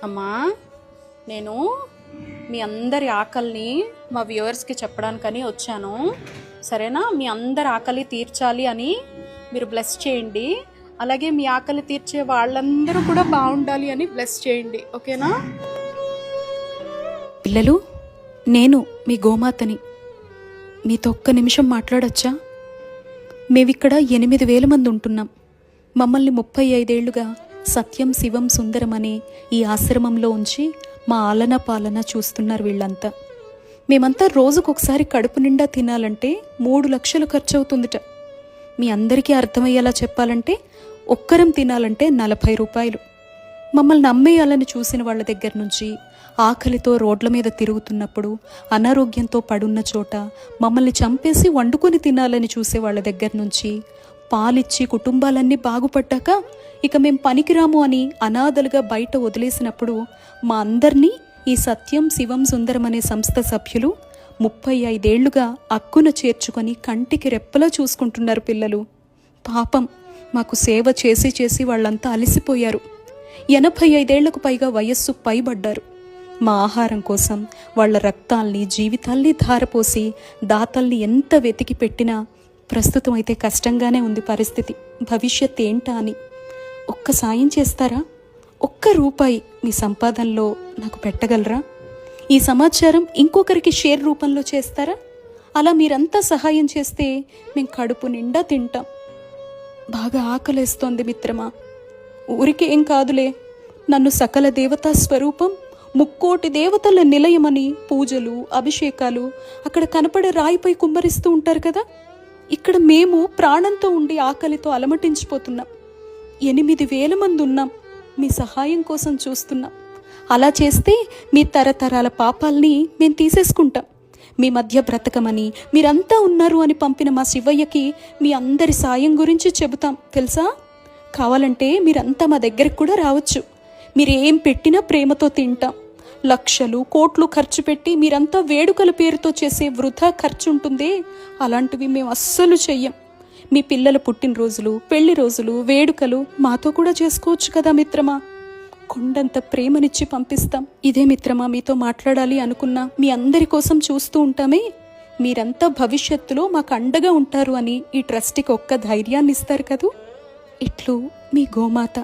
అమ్మా, నేను మీ అందరి ఆకలిని మా వ్యూవర్స్కి చెప్పడానికని వచ్చాను. సరేనా? మీ అందరి ఆకలి తీర్చాలి అని మీరు బ్లెస్ చేయండి. అలాగే మీ ఆకలి తీర్చే వాళ్ళందరూ కూడా బాగుండాలి అని బ్లెస్ చేయండి. ఓకేనా? పిల్లలు, నేను మీ గోమాతని. మీతో ఒక్క నిమిషం మాట్లాడొచ్చా? మేమిక్కడ 8,000 మంది ఉంటున్నాం. మమ్మల్ని 35 ఏళ్లుగా సత్యం శివం సుందరం అనే ఈ ఆశ్రమంలో ఉంచి మా ఆలన పాలన చూస్తున్నారు వీళ్ళంతా. మేమంతా రోజుకొకసారి కడుపు నిండా తినాలంటే 3 లక్షలు ఖర్చు అవుతుందిట. మీ అందరికీ అర్థమయ్యేలా చెప్పాలంటే ఒక్కరం తినాలంటే 40 రూపాయలు. మమ్మల్ని అమ్మేయాలని చూసిన వాళ్ళ దగ్గర నుంచి, ఆకలితో రోడ్ల మీద తిరుగుతున్నప్పుడు, అనారోగ్యంతో పడున్న చోట మమ్మల్ని చంపేసి వండుకొని తినాలని చూసే వాళ్ళ దగ్గర నుంచి, పాలిచ్చి కుటుంబాలన్నీ బాగుపడ్డాక ఇక మేం పనికిరాము అని అనాథలుగా బయట వదిలేసినప్పుడు మా అందరినీ ఈ సత్యం శివం సుందరం అనే సంస్థ సభ్యులు 35 ఏళ్లుగా అక్కున చేర్చుకొని కంటికి రెప్పలా చూసుకుంటున్నారు. పిల్లలు పాపం మాకు సేవ చేసి చేసి వాళ్ళంతా అలసిపోయారు. 85 ఏళ్లకు పైగా వయస్సు పైబడ్డారు. మా ఆహారం కోసం వాళ్ళ రక్తాల్ని జీవితాల్ని ధారపోసి దాతల్ని ఎంత వెతికి పెట్టినా ప్రస్తుతం అయితే కష్టంగానే ఉంది పరిస్థితి. భవిష్యత్ ఏంటా అని ఒక్క సాయం చేస్తారా? ఒక్క రూపాయి మీ సంపాదనలో నాకు పెట్టగలరా? ఈ సమాచారం ఇంకొకరికి షేర్ రూపంలో చేస్తారా? అలా మీరంతా సహాయం చేస్తే మేము కడుపు నిండా తింటాం. బాగా ఆకలేస్తోంది మిత్రమా. ఊరికే ఏం కాదులే, నన్ను సకల దేవతా స్వరూపం, 3,000,000 దేవతల నిలయమని పూజలు అభిషేకాలు అక్కడ కనపడే రాయిపై కుమ్మరిస్తూ ఉంటారు కదా. ఇక్కడ మేము ప్రాణంతో ఉండి ఆకలితో అలమటించిపోతున్నాం. 8,000 మంది ఉన్నాం. మీ సహాయం కోసం చూస్తున్నాం. అలా చేస్తే మీ తరతరాల పాపాల్ని మేము తీసేసుకుంటాం. మీ మధ్య బ్రతకమని మీరంతా ఉన్నారు అని పంపిన మా శివయ్యకి మీ అందరి సాయం గురించి చెబుతాం తెలుసా. కావాలంటే మీరంతా మా దగ్గరికి కూడా రావచ్చు. మీరేం పెట్టినా ప్రేమతో తింటాం. లక్షలు కోట్లు ఖర్చు పెట్టి మీరంతా వేడుకల పేరుతో చేసే వృధా ఖర్చు ఉంటుందే, అలాంటివి మేము అస్సలు చెయ్యం. మీ పిల్లల పుట్టినరోజులు, పెళ్లి రోజులు, వేడుకలు మాతో కూడా చేసుకోవచ్చు కదా మిత్రమా. కొండంత ప్రేమనిచ్చి పంపిస్తాం. ఇదే మిత్రమా మీతో మాట్లాడాలి అనుకున్నా. మీ అందరి కోసం చూస్తూ ఉంటామే. మీరంతా భవిష్యత్తులో మాకు అండగా ఉంటారు అని ఈ ట్రస్ట్కి ఒక్క ధైర్యాన్ని ఇస్తారు కదూ. ఇట్లు మీ గోమాత.